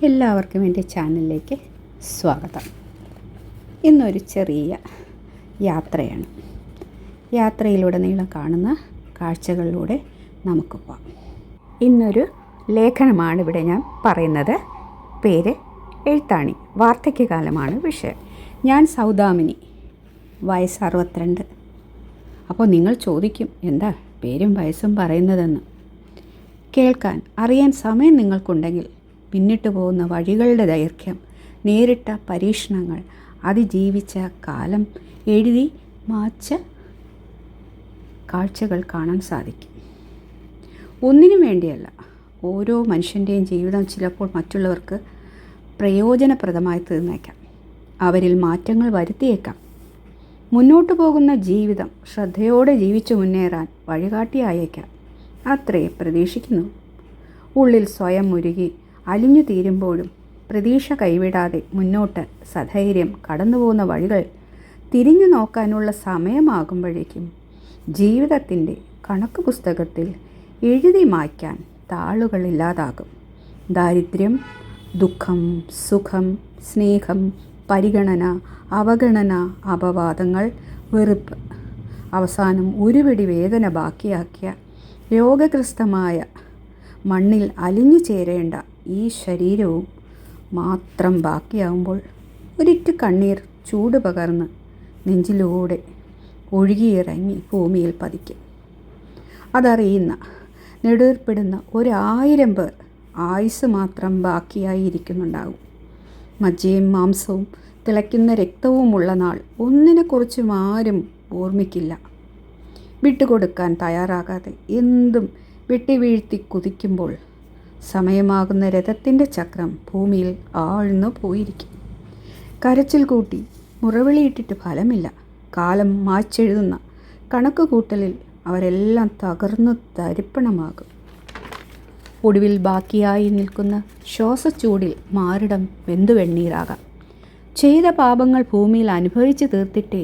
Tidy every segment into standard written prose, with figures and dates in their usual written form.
എല്ലാവർക്കും എൻ്റെ ചാനലിലേക്ക് സ്വാഗതം. ഇന്നൊരു ചെറിയ യാത്രയാണ്. യാത്രയിലുടനീളം കാണുന്ന കാഴ്ചകളിലൂടെ നമുക്ക് പോകാം. ഇന്നൊരു ലേഖനമാണ് ഇവിടെ ഞാൻ പറയുന്നത്. പേര് എഴുത്താണി. വാർദ്ധക്യകാലമാണ് വിഷയം. ഞാൻ സൗദാമിനി, വയസ്സ് 62. അപ്പോൾ നിങ്ങൾ ചോദിക്കും, എന്താ പേരും വയസ്സും പറയുന്നതെന്ന്. കേൾക്കാൻ അറിയാൻ സമയം നിങ്ങൾക്കുണ്ടെങ്കിൽ പിന്നിട്ട് പോകുന്ന വഴികളുടെ ദൈർഘ്യം, നേരിട്ട പരീക്ഷണങ്ങൾ, അതിജീവിച്ച കാലം, എഴുതി മാച്ച കാഴ്ചകൾ കാണാൻ സാധിക്കും. ഒന്നിനു വേണ്ടിയല്ല, ഓരോ മനുഷ്യൻ്റെയും ജീവിതം ചിലപ്പോൾ മറ്റുള്ളവർക്ക് പ്രയോജനപ്രദമായി തീർന്നേക്കാം. അവരിൽ മാറ്റങ്ങൾ വരുത്തിയേക്കാം. മുന്നോട്ടു പോകുന്ന ജീവിതം ശ്രദ്ധയോടെ ജീവിച്ചു മുന്നേറാൻ വഴികാട്ടിയായേക്കാം. അത്രേ പ്രതീക്ഷിക്കുന്നു. ഉള്ളിൽ സ്വയം മുരുകി അലിഞ്ഞു തീരുമ്പോഴും പ്രതീക്ഷ കൈവിടാതെ മുന്നോട്ട് സധൈര്യം കടന്നുപോകുന്ന വഴികൾ തിരിഞ്ഞു നോക്കാനുള്ള സമയമാകുമ്പോഴേക്കും ജീവിതത്തിൻ്റെ കണക്ക് പുസ്തകത്തിൽ എഴുതി മായ്ക്കാൻ താളുകളില്ലാതാകും. ദാരിദ്ര്യം, ദുഃഖം, സുഖം, സ്നേഹം, പരിഗണന, അവഗണന, അപവാദങ്ങൾ, വെറുപ്പ്, അവസാനം ഒരുപിടി വേദന ബാക്കിയാക്കിയ രോഗഗ്രസ്തമായ മണ്ണിൽ അലിഞ്ഞു ചേരേണ്ട ഈ ശരീരവും മാത്രം ബാക്കിയാവുമ്പോൾ ഒരിറ്റു കണ്ണീർ ചൂട് പകർന്ന് നെഞ്ചിലൂടെ ഒഴുകിയിറങ്ങി ഭൂമിയിൽ പതിക്കും. അതറിയുന്ന, നെടുവേർപ്പെടുന്ന 1000 പേർ ആയുസ് മാത്രം ബാക്കിയായിരിക്കുന്നുണ്ടാകും. മജ്ജയും മാംസവും തിളയ്ക്കുന്ന രക്തവുമുള്ള നാൾ ഒന്നിനെക്കുറിച്ചും ആരും ഓർമ്മിക്കില്ല. വിട്ടുകൊടുക്കാൻ തയ്യാറാകാതെ എന്തും വെട്ടിവീഴ്ത്തി കുതിക്കുമ്പോൾ സമയമാകുന്ന രഥത്തിൻ്റെ ചക്രം ഭൂമിയിൽ ആഴ്ന്നു പോയിരിക്കും. കരച്ചിൽ കൂട്ടി മുറവിളിയിട്ടിട്ട് ഫലമില്ല. കാലം മായ്ച്ചെഴുതുന്ന കണക്കുകൂട്ടലിൽ അവരെല്ലാം തകർന്നു തരിപ്പണമാകും. ഒടുവിൽ ബാക്കിയായി നിൽക്കുന്ന ശ്വാസച്ചൂടിൽ മാറിടം വെന്തുവെണ്ണീരാകാം. ചെയ്ത പാപങ്ങൾ ഭൂമിയിൽ അനുഭവിച്ചു തീർത്തിട്ടേ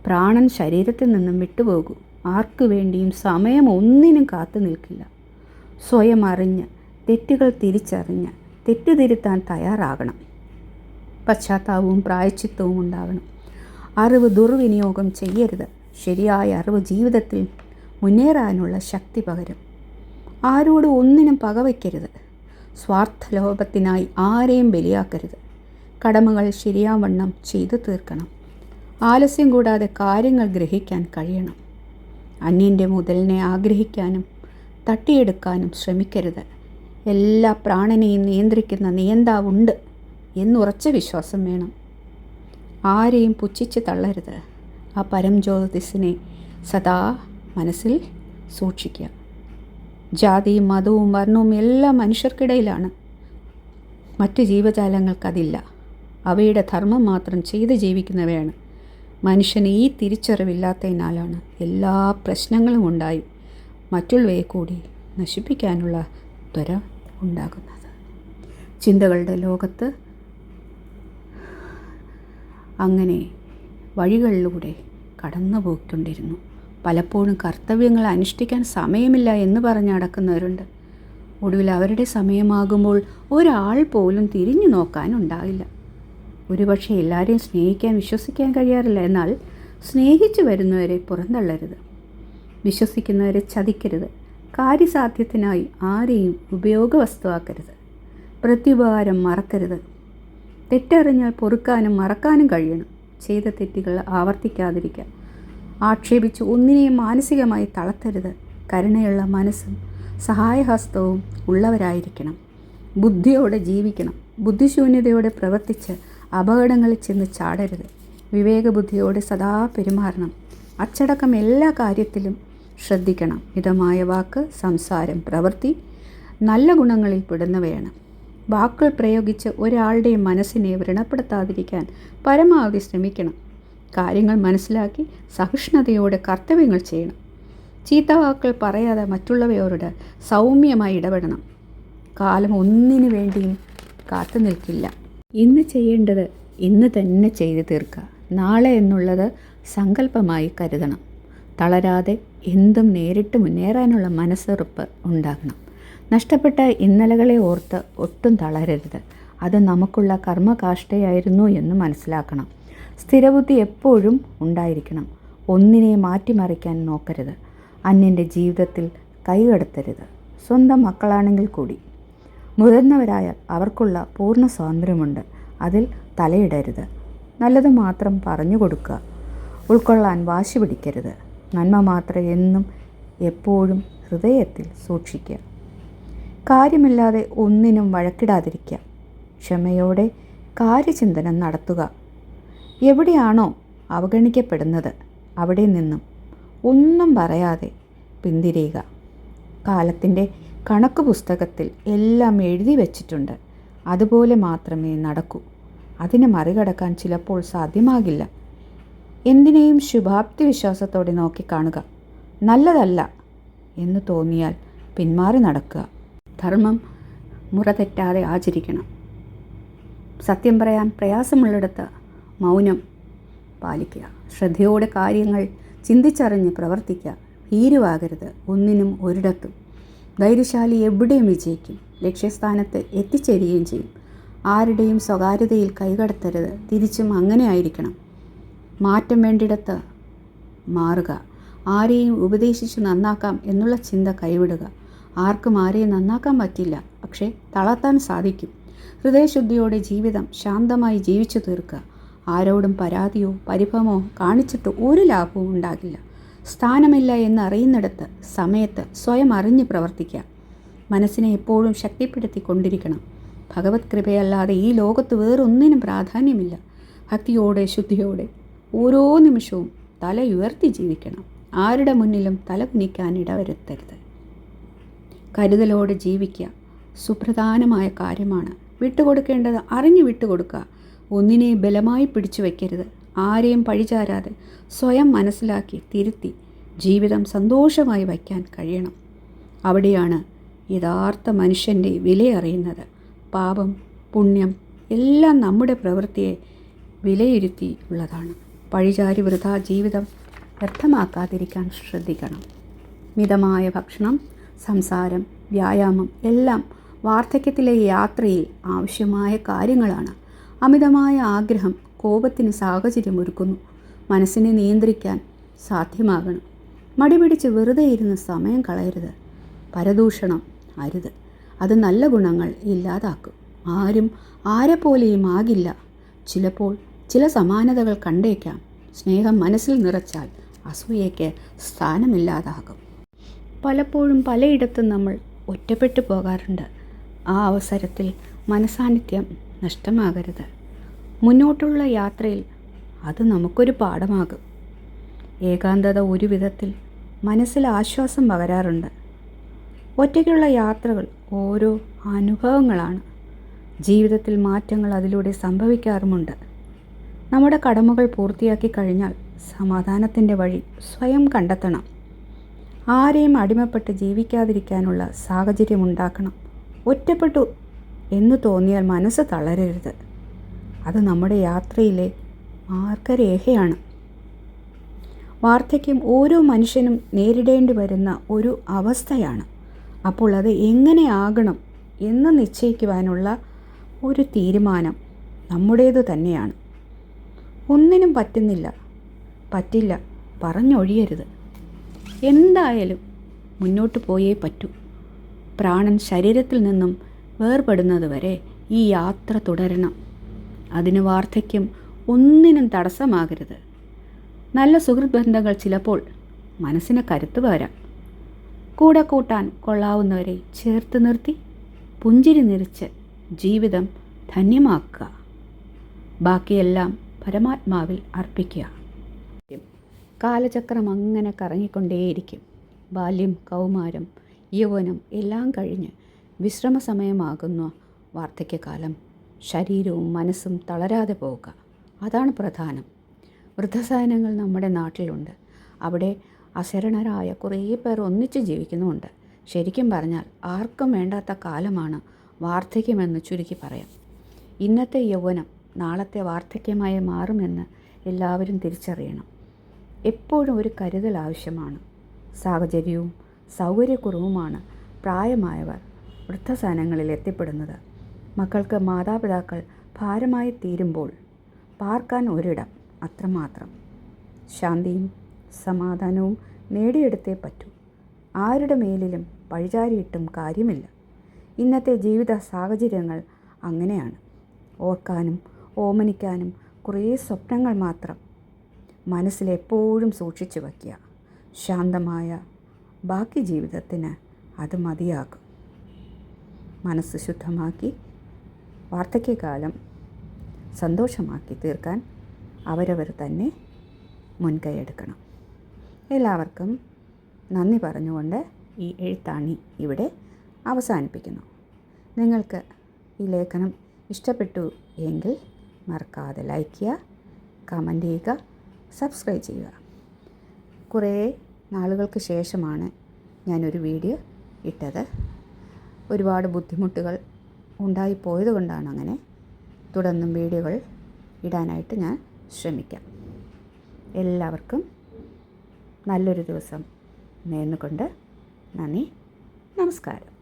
പ്രാണൻ ശരീരത്തിൽ നിന്നും വിട്ടുപോകൂ. ആർക്കു വേണ്ടിയും സമയം ഒന്നിനും കാത്തു നിൽക്കില്ല. സ്വയം അറിഞ്ഞ്, തെറ്റുകൾ തിരിച്ചറിഞ്ഞ് തെറ്റുതിരുത്താൻ തയ്യാറാകണം. പശ്ചാത്താപവും പ്രായശ്ചിത്തവും ഉണ്ടാകണം. അറിവ് ദുർവിനിയോഗം ചെയ്യരുത്. ശരിയായ അറിവ് ജീവിതത്തിൽ മുന്നേറാനുള്ള ശക്തി പകരും. ആരോടും ഒന്നിനും പകവയ്ക്കരുത്. സ്വാർത്ഥലോഭത്തിനായി ആരെയും ബലിയാക്കരുത്. കടമകൾ ശരിയാവണ്ണം ചെയ്തു തീർക്കണം. ആലസ്യം കൂടാതെ കാര്യങ്ങൾ ഗ്രഹിക്കാൻ കഴിയണം. അന്യൻ്റെ മുതലിനെ ആഗ്രഹിക്കാനും തട്ടിയെടുക്കാനും ശ്രമിക്കരുത്. എല്ലാ പ്രാണനെയും നിയന്ത്രിക്കുന്ന നിയന്താവുണ്ട് എന്നുറച്ച വിശ്വാസം വേണം. ആരെയും പുച്ഛിച്ച് തള്ളരുത്. ആ പരംജ്യോതിസിനെ സദാ മനസ്സിൽ സൂക്ഷിക്കുക. ജാതിയും മതവും വർണ്ണവും എല്ലാം മനുഷ്യർക്കിടയിലാണ്. മറ്റു ജീവജാലങ്ങൾക്കതില്ല. അവയുടെ ധർമ്മം മാത്രം ചെയ്ത് ജീവിക്കുന്നവയാണ്. മനുഷ്യന് ഈ തിരിച്ചറിവില്ലാത്തതിനാലാണ് എല്ലാ പ്രശ്നങ്ങളും ഉണ്ടായി മറ്റുള്ളവയെ കൂടി നശിപ്പിക്കാനുള്ള ത്വര ഉണ്ടാകുന്നത്. ചിന്തകളുടെ ലോകത്ത് അങ്ങനെ വഴികളിലൂടെ കടന്നു പോയിക്കൊണ്ടിരുന്നു. പലപ്പോഴും കർത്തവ്യങ്ങൾ അനുഷ്ഠിക്കാൻ സമയമില്ല എന്ന് പറഞ്ഞ് നടക്കുന്നവരുണ്ട്. ഒടുവിൽ അവരുടെ സമയമാകുമ്പോൾ ഒരാൾ പോലും തിരിഞ്ഞു നോക്കാനുണ്ടാകില്ല. ഒരുപക്ഷെ എല്ലാവരെയും സ്നേഹിക്കാൻ വിശ്വസിക്കാൻ കഴിയാറില്ല. എന്നാൽ സ്നേഹിച്ചു വരുന്നവരെ പുറന്തള്ളരുത്. വിശ്വസിക്കുന്നവരെ ചതിക്കരുത്. കാര്യസാധ്യത്തിനായി ആരെയും ഉപയോഗവസ്തുവാക്കരുത്. പ്രത്യുപകാരം മറക്കരുത്. തെറ്ററിഞ്ഞാൽ പൊറുക്കാനും മറക്കാനും കഴിയണം. ചെയ്ത തെറ്റുകൾ ആവർത്തിക്കാതിരിക്കുക. ആക്ഷേപിച്ച് ഒന്നിനെയും മാനസികമായി തളർത്തരുത്. കരുണയുള്ള മനസ്സും സഹായഹസ്തവും ഉള്ളവരായിരിക്കണം. ബുദ്ധിയോടെ ജീവിക്കണം. ബുദ്ധിശൂന്യതയോടെ പ്രവർത്തിച്ച് അപകടങ്ങളിൽ ചെന്ന് ചാടരുത്. വിവേകബുദ്ധിയോടെ സദാ പെരുമാറണം. അച്ചടക്കം എല്ലാ കാര്യത്തിലും ശ്രദ്ധിക്കണം. മിതമായ വാക്ക്, സംസാരം, പ്രവൃത്തി നല്ല ഗുണങ്ങളിൽ പെടുന്നവയാണ്. വാക്കുകൾ പ്രയോഗിച്ച് ഒരാളുടെയും മനസ്സിനെ വ്രണപ്പെടുത്താതിരിക്കാൻ പരമാവധി ശ്രമിക്കണം. കാര്യങ്ങൾ മനസ്സിലാക്കി സഹിഷ്ണുതയോടെ കർത്തവ്യങ്ങൾ ചെയ്യണം. ചീത്തവാക്കുകൾ പറയാതെ മറ്റുള്ളവരോട് സൗമ്യമായി ഇടപെടണം. കാലം ഒന്നിനു വേണ്ടിയും കാത്തു നിൽക്കില്ല. ഇന്ന് ചെയ്യേണ്ടത് ഇന്ന് തന്നെ ചെയ്തു തീർക്കുക. നാളെ എന്നുള്ളത് സങ്കല്പമായി കരുതണം. തളരാതെ എന്തും നേരിട്ട് മുന്നേറാനുള്ള മനസ്സുറപ്പ് ഉണ്ടാകണം. നഷ്ടപ്പെട്ട ഇന്നലകളെ ഓർത്ത് ഒട്ടും തളരരുത്. അത് നമുക്കുള്ള കർമ്മകാഷ്ഠയായിരുന്നു എന്ന് മനസ്സിലാക്കണം. സ്ഥിരബുദ്ധി എപ്പോഴും ഉണ്ടായിരിക്കണം. ഒന്നിനെ മാറ്റിമറിക്കാൻ നോക്കരുത്. അന്യൻ്റെ ജീവിതത്തിൽ കൈകടത്തരുത്, സ്വന്തം മക്കളാണെങ്കിൽ കൂടി. മുതിർന്നവരായാൽ അവർക്കുള്ള പൂർണ്ണ സ്വാതന്ത്ര്യമുണ്ട്. അതിൽ തലയിടരുത്. നല്ലത് മാത്രം പറഞ്ഞു കൊടുക്കുക. ഉൾക്കൊള്ളാൻ വാശി പിടിക്കരുത്. നന്മ മാത്രം എന്നും എപ്പോഴും ഹൃദയത്തിൽ സൂക്ഷിക്കുക. കാര്യമില്ലാതെ ഒന്നിനും വഴക്കിടാതിരിക്കുക. ക്ഷമയോടെ കാര്യചിന്തനം നടത്തുക. എവിടെയാണോ അവഗണിക്കപ്പെടുന്നത് അവിടെ നിന്നും ഒന്നും പറയാതെ പിന്തിരിയുക. കാലത്തിൻ്റെ കണക്ക് പുസ്തകത്തിൽ എല്ലാം എഴുതി വച്ചിട്ടുണ്ട്. അതുപോലെ മാത്രമേ നടക്കൂ. അതിനെ മറികടക്കാൻ ചിലപ്പോൾ സാധ്യമാകില്ല. എന്തിനേയും ശുഭാപ്തി വിശ്വാസത്തോടെ നോക്കിക്കാണുക. നല്ലതല്ല എന്ന് തോന്നിയാൽ പിന്മാറി നടക്കുക. ധർമ്മം മുറ തെറ്റാതെ ആചരിക്കണം. സത്യം പറയാൻ പ്രയാസമുള്ളിടത്ത് മൗനം പാലിക്കുക. ശ്രദ്ധയോടെ കാര്യങ്ങൾ ചിന്തിച്ചറിഞ്ഞ് പ്രവർത്തിക്കുക. ഭീരുവാകരുത് ഒന്നിനും ഒരിടത്തും. ധൈര്യശാലി എവിടെയും വിജയിക്കും. ലക്ഷ്യസ്ഥാനത്ത് എത്തിച്ചേരുകയും ചെയ്യും. ആരുടെയും സ്വകാര്യതയിൽ കൈകടത്തരുത്. തിരിച്ചും അങ്ങനെ ആയിരിക്കണം. മാറ്റം വേണ്ടിടത്ത് മാറുക. ആരെയും ഉപദേശിച്ച് നന്നാക്കാം എന്നുള്ള ചിന്ത കൈവിടുക. ആർക്കും ആരെയും നന്നാക്കാൻ പറ്റില്ല, പക്ഷേ തളർത്താൻ സാധിക്കും. ഹൃദയശുദ്ധിയോടെ ജീവിതം ശാന്തമായി ജീവിച്ചു തീർക്കുക. ആരോടും പരാതിയോ പരിഭവമോ കാണിച്ചിട്ട് ഒരു ലാഭവും ഉണ്ടാകില്ല. സ്ഥാനമില്ല എന്നറിയുന്നിടത്ത് സമയത്ത് സ്വയം അറിഞ്ഞ് പ്രവർത്തിക്കുക. മനസ്സിനെ എപ്പോഴും ശക്തിപ്പെടുത്തിക്കൊണ്ടിരിക്കണം. ഭഗവത് കൃപയല്ലാതെ ഈ ലോകത്ത് വേറൊന്നിനും പ്രാധാന്യമില്ല. ഭക്തിയോടെ ശുദ്ധിയോടെ ഓരോ നിമിഷവും തലയുയർത്തി ജീവിക്കണം. ആരുടെ മുന്നിലും തല കുനിക്കാൻ ഇടവരുത്തരുത്. കരുതലോടെ ജീവിക്കുക സുപ്രധാനമായ കാര്യമാണ്. വിട്ടുകൊടുക്കേണ്ടത് അറിഞ്ഞു വിട്ടുകൊടുക്കുക. ഒന്നിനെ ബലമായി പിടിച്ചു വയ്ക്കരുത്. ആരെയും പഴിചാരാതെ സ്വയം മനസ്സിലാക്കി തിരുത്തി ജീവിതം സന്തോഷമായി വയ്ക്കാൻ കഴിയണം. അവിടെയാണ് യഥാർത്ഥ മനുഷ്യൻ്റെ വിലയറിയുന്നത്. പാപം പുണ്യം എല്ലാം നമ്മുടെ പ്രവൃത്തിയെ വിലയിരുത്തി ഉള്ളതാണ്. പഴിചാരി വൃഥാ ജീവിതം വ്യർത്ഥമാക്കാതിരിക്കാൻ ശ്രദ്ധിക്കണം. മിതമായ ഭക്ഷണം, സംസാരം, വ്യായാമം എല്ലാം വാർദ്ധക്യത്തിലെ യാത്രയിൽ ആവശ്യമായ കാര്യങ്ങളാണ്. അമിതമായ ആഗ്രഹം കോപത്തിന് സാഹചര്യമൊരുക്കുന്നു. മനസ്സിനെ നിയന്ത്രിക്കാൻ സാധ്യമാകണം. മടിപിടിച്ച് വെറുതെ ഇരുന്ന് സമയം കളയരുത്. പരദൂഷണം അരുത്. അത് നല്ല ഗുണങ്ങൾ ഇല്ലാതാക്കും. ആരും ആരെപ്പോലെയും ആകില്ല. ചിലപ്പോൾ ചില സമാനതകൾ കണ്ടേക്കാം. സ്നേഹം മനസ്സിൽ നിറച്ചാൽ അസൂയയ്ക്ക് സ്ഥാനമില്ലാതാകും. പലപ്പോഴും പലയിടത്തും നമ്മൾ ഒറ്റപ്പെട്ടു പോകാറുണ്ട്. ആ അവസരത്തിൽ മനസാന്നിധ്യം നഷ്ടമാകരുത്. മുന്നോട്ടുള്ള യാത്രയിൽ അത് നമുക്കൊരു പാഠമാകും. ഏകാന്തത ഒരു വിധത്തിൽ മനസ്സിൽ ആശ്വാസം പകരാറുണ്ട്. ഒറ്റയ്ക്കുള്ള യാത്രകൾ ഓരോ അനുഭവങ്ങളാണ്. ജീവിതത്തിൽ മാറ്റങ്ങൾ അതിലൂടെ സംഭവിക്കാറുമുണ്ട്. നമ്മുടെ കടമകൾ പൂർത്തിയാക്കി കഴിഞ്ഞാൽ സമാധാനത്തിൻ്റെ വഴി സ്വയം കണ്ടെത്തണം. ആരെയും അടിമപ്പെട്ട് ജീവിക്കാതിരിക്കാനുള്ള സാഹചര്യമുണ്ടാക്കണം. ഒറ്റപ്പെട്ടു എന്ന് തോന്നിയാൽ മനസ്സ് തളരരുത്. അത് നമ്മുടെ യാത്രയിലെ മാർഗരേഖയാണ്. വാർദ്ധക്യം ഓരോ മനുഷ്യനും നേരിടേണ്ടി വരുന്ന ഒരു അവസ്ഥയാണ്. അപ്പോൾ അത് എങ്ങനെയാകണം എന്ന് നിശ്ചയിക്കുവാനുള്ള ഒരു തീരുമാനം നമ്മുടേതു തന്നെയാണ്. ഒന്നിനും പറ്റില്ല പറഞ്ഞൊഴിയരുത്. എന്തായാലും മുന്നോട്ട് പോയേ പറ്റൂ. പ്രാണൻ ശരീരത്തിൽ നിന്നും വേർപെടുന്നത് വരെ ഈ യാത്ര തുടരണം. അതിന് വാർദ്ധക്യം ഒന്നിനും തടസ്സമാകരുത്. നല്ല സുഹൃത്ത് ബന്ധങ്ങൾ ചിലപ്പോൾ മനസ്സിന് കരുത്ത് പകരാം. കൂടെ കൂട്ടാൻ കൊള്ളാവുന്നവരെ ചേർത്ത് നിർത്തി പുഞ്ചിരി നിറച്ച് ജീവിതം ധന്യമാക്കുക. ബാക്കിയെല്ലാം പരമാത്മാവിൽ അർപ്പിക്കുക. കാലചക്രം അങ്ങനെ കറങ്ങിക്കൊണ്ടേയിരിക്കും. ബാല്യം, കൗമാരം, യൗവനം എല്ലാം കഴിഞ്ഞ് വിശ്രമസമയമാകുന്ന വാർദ്ധക്യകാലം ശരീരവും മനസ്സും തളരാതെ പോവുക. അതാണ് പ്രധാനം. വൃദ്ധസദനങ്ങൾ നമ്മുടെ നാട്ടിലുണ്ട്. അവിടെ അശരണരായ കുറേ പേർ ഒന്നിച്ച് ജീവിക്കുന്നുമുണ്ട്. ശരിക്കും പറഞ്ഞാൽ ആർക്കും വേണ്ടാത്ത കാലമാണ് വാർദ്ധക്യമെന്ന് ചുരുക്കി പറയാം. ഇന്നത്തെ യൗവനം നാളത്തെ വാർദ്ധക്യമായി മാറുമെന്ന് എല്ലാവരും തിരിച്ചറിയണം. എപ്പോഴും ഒരു കരുതൽ ആവശ്യമാണ്. സാഹചര്യവും സൗകര്യക്കുറവുമാണ് പ്രായമായവർ വൃദ്ധസദനങ്ങളിൽ എത്തിപ്പെടുന്നത്. മക്കൾക്ക് മാതാപിതാക്കൾ ഭാരമായി തീരുമ്പോൾ പാർക്കാൻ ഒരിടം, അത്രമാത്രം. ശാന്തിയും സമാധാനവും നേടിയെടുത്തേ പറ്റൂ. ആരുടെ മേലിലും പഴിചാരിയിട്ടും കാര്യമില്ല. ഇന്നത്തെ ജീവിത സാഹചര്യങ്ങൾ അങ്ങനെയാണ്. ഓർക്കാനും ഓമനിക്കാനും കുറേ സ്വപ്നങ്ങൾ മാത്രം മനസ്സിലെപ്പോഴും സൂക്ഷിച്ചു വയ്ക്കുക. ശാന്തമായ ബാക്കി ജീവിതത്തിന് അത് മതിയാകും. മനസ്സ് ശുദ്ധമാക്കി വാർദ്ധക്യകാലം സന്തോഷമാക്കി തീർക്കാൻ അവരവർ തന്നെ മുൻകൈയെടുക്കണം. എല്ലാവർക്കും നന്ദി പറഞ്ഞുകൊണ്ട് ഈ എഴുത്താണി ഇവിടെ അവസാനിപ്പിക്കുന്നു. നിങ്ങൾക്ക് ഈ ലേഖനം ഇഷ്ടപ്പെട്ടു എങ്കിൽ മറക്കാതെ ലൈക്ക് ചെയ്യുക, കമൻറ്റ് ചെയ്യുക, സബ്സ്ക്രൈബ് ചെയ്യുക. കുറേ നാളുകൾക്ക് ശേഷമാണ് ഞാനൊരു വീഡിയോ ഇട്ടത്. ഒരുപാട് ബുദ്ധിമുട്ടുകൾ ഉണ്ടായിപ്പോയത് കൊണ്ടാണ് അങ്ങനെ. തുടർന്നും വീഡിയോകൾ ഇടാനായിട്ട് ഞാൻ ശ്രമിക്കാം. എല്ലാവർക്കും നല്ലൊരു ദിവസം നേർന്നുകൊണ്ട് നന്ദി, നമസ്കാരം.